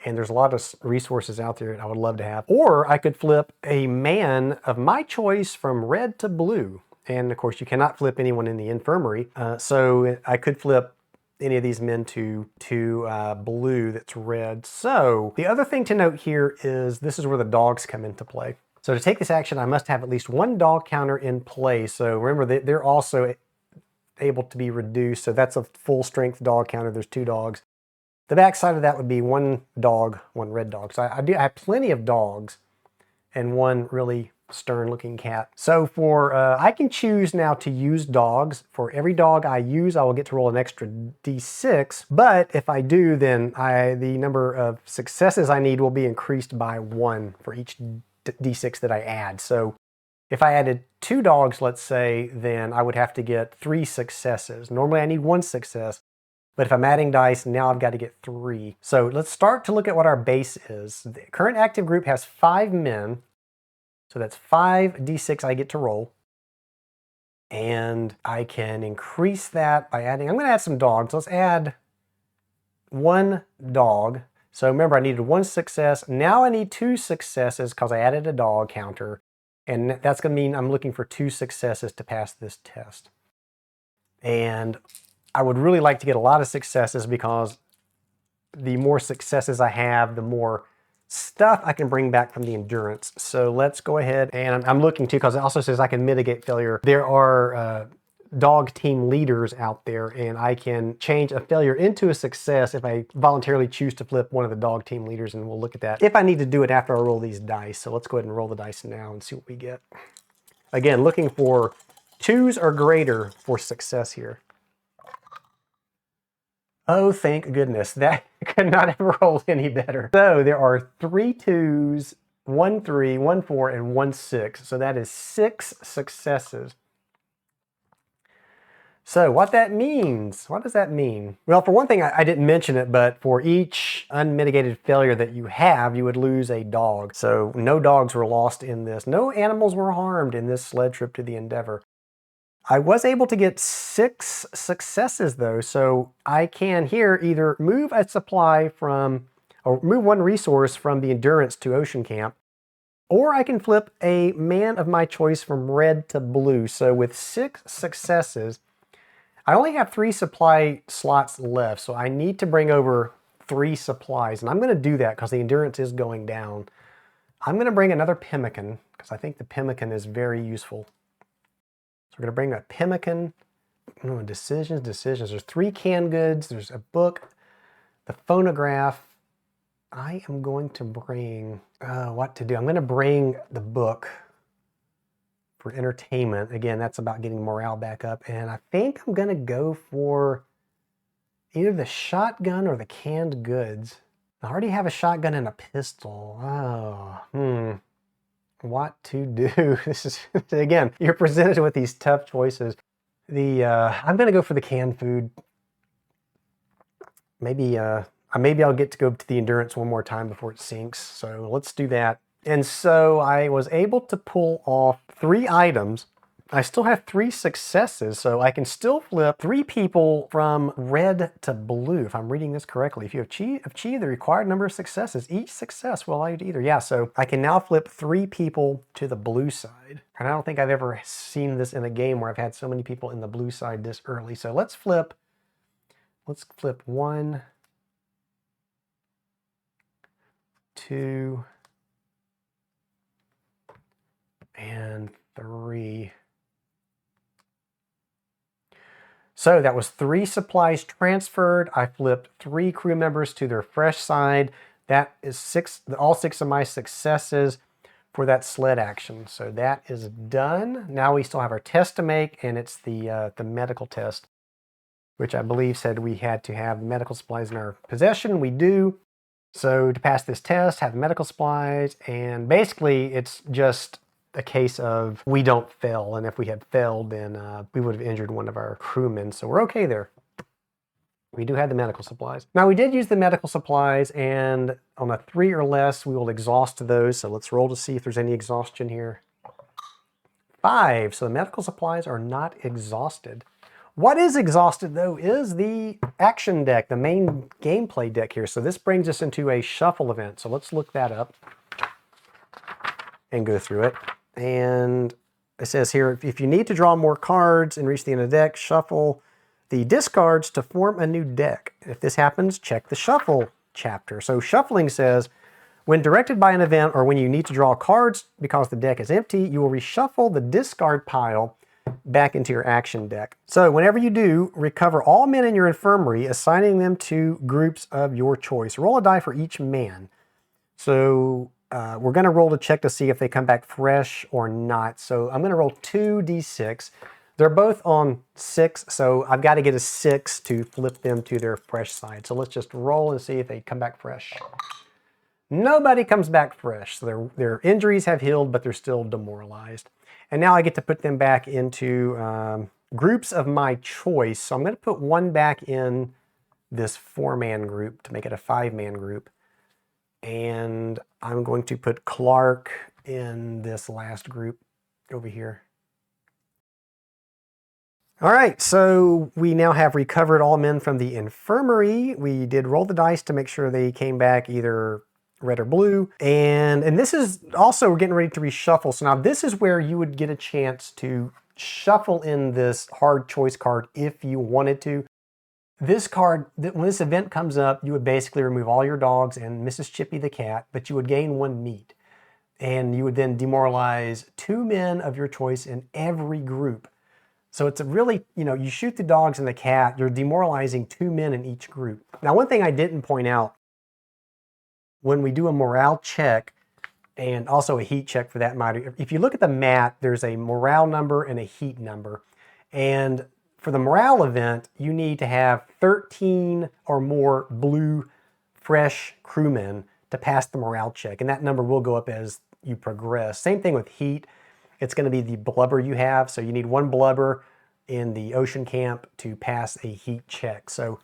And there's a lot of resources out there that I would love to have. Or I could flip a man of my choice from red to blue. And of course, you cannot flip anyone in the infirmary. So I could flip any of these men to blue that's red. So the other thing to note here is this is where the dogs come into play. So to take this action, I must have at least 1 dog counter in play. So remember, they're also able to be reduced. So that's a full strength dog counter. There's 2 dogs. The back side of that would be 1 dog, 1 red dog. So I have plenty of dogs and 1 really stern looking cat. So for, I can choose now to use dogs. For every dog I use, I will get to roll an extra D6. But if I do, then the number of successes I need will be increased by 1 for each D6 that I add. So if I added 2 dogs, let's say, then I would have to get 3 successes. Normally I need 1 success. But if I'm adding dice, now I've got to get 3. So let's start to look at what our base is. The current active group has 5 men. So that's 5 D6 I get to roll. And I can increase that by adding, I'm going to add some dogs. Let's add 1 dog. So remember, I needed 1 success. Now I need 2 successes because I added a dog counter. And that's going to mean I'm looking for 2 successes to pass this test. And I would really like to get a lot of successes, because the more successes I have, the more stuff I can bring back from the endurance. So let's go ahead, and I'm looking too, because it also says I can mitigate failure. There are dog team leaders out there, and I can change a failure into a success if I voluntarily choose to flip one of the dog team leaders, and we'll look at that if I need to do it after I roll these dice. So let's go ahead and roll the dice now and see what we get. Again, looking for 2s or greater for success here. Oh, thank goodness. That could not have rolled any better. So there are 3 2s, 1 3, 1 4, and 1 6. So that is 6 successes. So what that means, what does that mean? Well, for one thing, I didn't mention it, but for each unmitigated failure that you have, you would lose a dog. So no dogs were lost in this. No animals were harmed in this sled trip to the Endeavor. I was able to get 6 successes though, so I can here either move a supply from, or move 1 resource from the Endurance to Ocean Camp, or I can flip a man of my choice from red to blue. So with 6 successes, I only have 3 supply slots left, so I need to bring over 3 supplies, and I'm going to do that because the endurance is going down. I'm going to bring another pemmican, because I think the pemmican is very useful. So we're going to bring a pemmican. Oh, decisions. There's 3 canned goods. There's a book, the phonograph. I am going to bring, what to do? I'm going to bring the book for entertainment. Again, that's about getting morale back up. And I think I'm going to go for either the shotgun or the canned goods. I already have a shotgun and a pistol. Oh, what to do? This is, again, you're presented with these tough choices. I'm going to go for the canned food. Maybe I'll get to go to the endurance one more time before it sinks. So let's do that. And so I was able to pull off 3 items. I still have 3 successes, so I can still flip 3 people from red to blue, if I'm reading this correctly. If you achieve the required number of successes, each success will allow you to either. Yeah, so I can now flip 3 people to the blue side. And I don't think I've ever seen this in a game where I've had so many people in the blue side this early. So let's flip 1, 2, and 3. So that was 3 supplies transferred. I flipped 3 crew members to their fresh side. That is all 6 of my successes for that sled action. So that is done. Now we still have our test to make, and it's the medical test, which I believe said we had to have medical supplies in our possession. We do. So to pass this test, have medical supplies, and basically it's just a case of we don't fail, and if we had failed, then we would have injured one of our crewmen, so we're okay there. We do have the medical supplies. Now we did use the medical supplies, and on a 3 or less, we will exhaust those, so let's roll to see if there's any exhaustion here. 5, so the medical supplies are not exhausted. What is exhausted though is the action deck, the main gameplay deck here. So this brings us into a shuffle event, so let's look that up and go through it. And it says here, if you need to draw more cards and reach the end of the deck, shuffle the discards to form a new deck. If this happens, check the shuffle chapter. So shuffling says, when directed by an event or when you need to draw cards because the deck is empty, you will reshuffle the discard pile back into your action deck. So whenever you do, recover all men in your infirmary, assigning them to groups of your choice. Roll a die for each man. So we're going to roll to check to see if they come back fresh or not. So I'm going to roll 2d6. They're both on 6, so I've got to get a 6 to flip them to their fresh side. So let's just roll and see if they come back fresh. Nobody comes back fresh. So their injuries have healed, but they're still demoralized. And now I get to put them back into groups of my choice. So I'm going to put one back in this 4-man group to make it a 5-man group. And I'm going to put Clark in this last group over here. All right, so we now have recovered all men from the infirmary. We did roll the dice to make sure they came back either red or blue. And this is also, we're getting ready to reshuffle. So now this is where you would get a chance to shuffle in this hard choice card if you wanted to. This card, when this event comes up, you would basically remove all your dogs and Mrs. Chippy the cat, but you would gain 1 meat. And you would then demoralize 2 men of your choice in every group. So it's a really, you shoot the dogs and the cat, you're demoralizing 2 men in each group. Now, one thing I didn't point out, when we do a morale check, and also a heat check for that matter, if you look at the mat, there's a morale number and a heat number. And for the morale event, you need to have 13 or more blue, fresh crewmen to pass the morale check. And that number will go up as you progress. Same thing with heat. It's going to be the blubber you have. So you need 1 blubber in the ocean camp to pass a heat check. So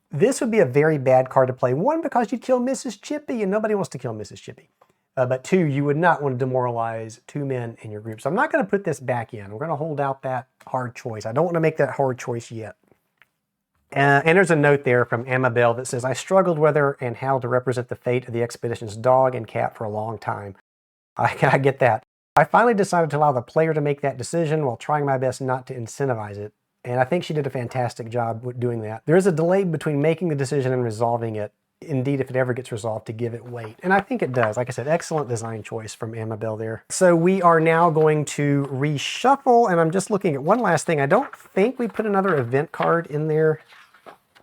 this would be a very bad card to play. 1, because you'd kill Mrs. Chippy, and nobody wants to kill Mrs. Chippy. But 2, you would not want to demoralize 2 men in your group. So I'm not going to put this back in. We're going to hold out that hard choice. I don't want to make that hard choice yet. And there's a note there from Amabel that says, I struggled whether and how to represent the fate of the expedition's dog and cat for a long time. I get that. I finally decided to allow the player to make that decision while trying my best not to incentivize it. And I think she did a fantastic job with doing that. There is a delay between making the decision and resolving it. Indeed, if it ever gets resolved, to give it weight. And I think it does. Like I said, excellent design choice from Amabel there. So we are now going to reshuffle, and I'm just looking at one last thing. I don't think we put another event card in there.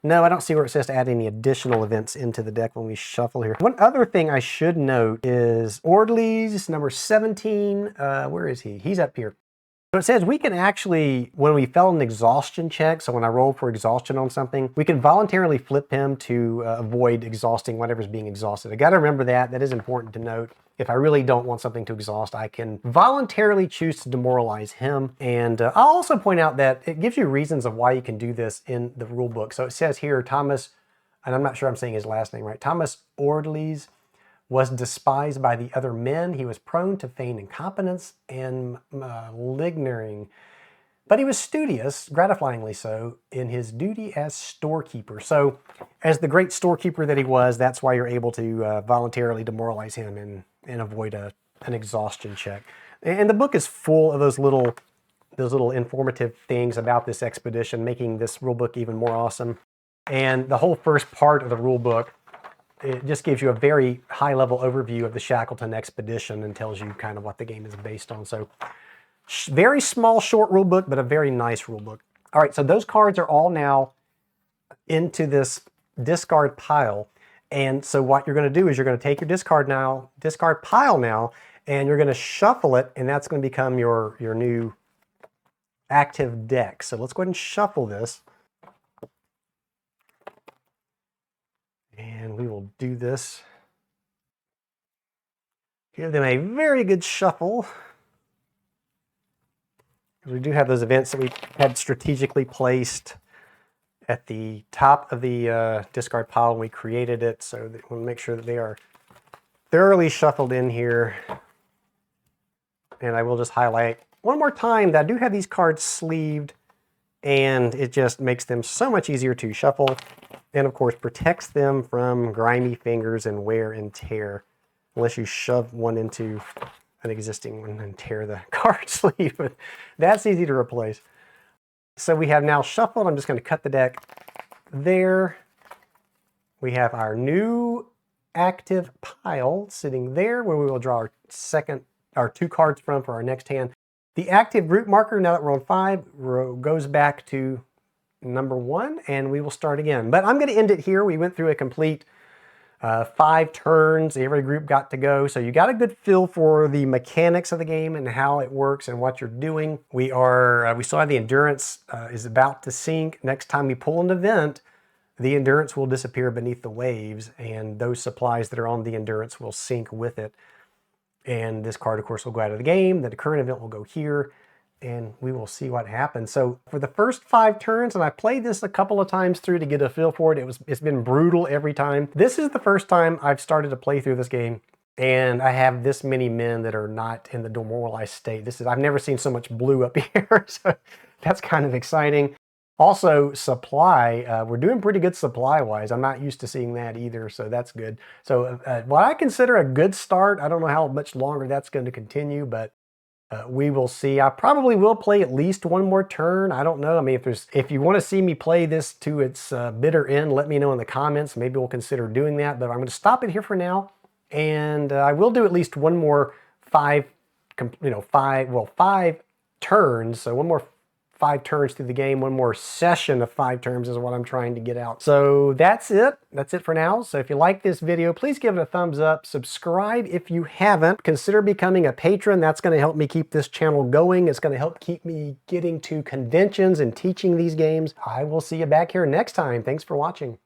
No, I don't see where it says to add any additional events into the deck when we shuffle here. One other thing I should note is Ordley's number 17. Where is he? He's up here. So it says we can actually, when we fail an exhaustion check, so when I roll for exhaustion on something, we can voluntarily flip him to avoid exhausting whatever's being exhausted. I got to remember that. That is important to note. If I really don't want something to exhaust, I can voluntarily choose to demoralize him. And I'll also point out that it gives you reasons of why you can do this in the rule book. So it says here, Thomas, and I'm not sure I'm saying his last name right, Thomas Ordleys was despised by the other men. He was prone to feign incompetence and malingering, but he was studious, gratifyingly so, in his duty as storekeeper. So as the great storekeeper that he was, that's why you're able to voluntarily demoralize him and avoid an exhaustion check. And the book is full of those little informative things about this expedition, making this rulebook even more awesome. And the whole first part of the rulebook, it just gives you a very high-level overview of the Shackleton expedition and tells you kind of what the game is based on. So very small, short rule book, but a very nice rule book. All right, so those cards are all now into this discard pile. And so what you're going to do is you're going to take your discard pile now, and you're going to shuffle it, and that's going to become your new active deck. So let's go ahead and shuffle this. And we will do this. Give them a very good shuffle. We do have those events that we had strategically placed at the top of the discard pile when we created it, so that we'll make sure that they are thoroughly shuffled in here. And I will just highlight one more time that I do have these cards sleeved, and it just makes them so much easier to shuffle, and of course protects them from grimy fingers and wear and tear, unless you shove one into an existing one and tear the card sleeve, but that's easy to replace. So we have now shuffled. I'm just going to cut the deck there. We have our new active pile sitting there where we will draw our 2 cards from for our next hand. The active route marker, now that we're on 5, goes back to number 1, and we will start again. But I'm going to end it here. We went through a complete 5 turns. Every group got to go. So you got a good feel for the mechanics of the game and how it works and what you're doing. We still have the endurance is about to sink. Next time we pull an event, the endurance will disappear beneath the waves, and those supplies that are on the endurance will sink with it. And this card, of course, will go out of the game. The current event will go here, and we will see what happens. So for the first 5 turns, and I played this a couple of times through to get a feel for it, it's been brutal every time. This is the first time I've started to play through this game, and I have this many men that are not in the demoralized state. I've never seen so much blue up here, so that's kind of exciting. Also, supply, we're doing pretty good supply-wise. I'm not used to seeing that either, so that's good. So what I consider a good start, I don't know how much longer that's going to continue, but we will see. I probably will play at least one more turn. I don't know. I mean, if you want to see me play this to its bitter end, let me know in the comments. Maybe we'll consider doing that, but I'm going to stop it here for now. And I will do at least one more five turns. So one more 5 turns through the game, one more session of 5 turns is what I'm trying to get out. So that's it. That's it for now. So if you like this video, please give it a thumbs up. Subscribe if you haven't. Consider becoming a patron. That's going to help me keep this channel going. It's going to help keep me getting to conventions and teaching these games. I will see you back here next time. Thanks for watching.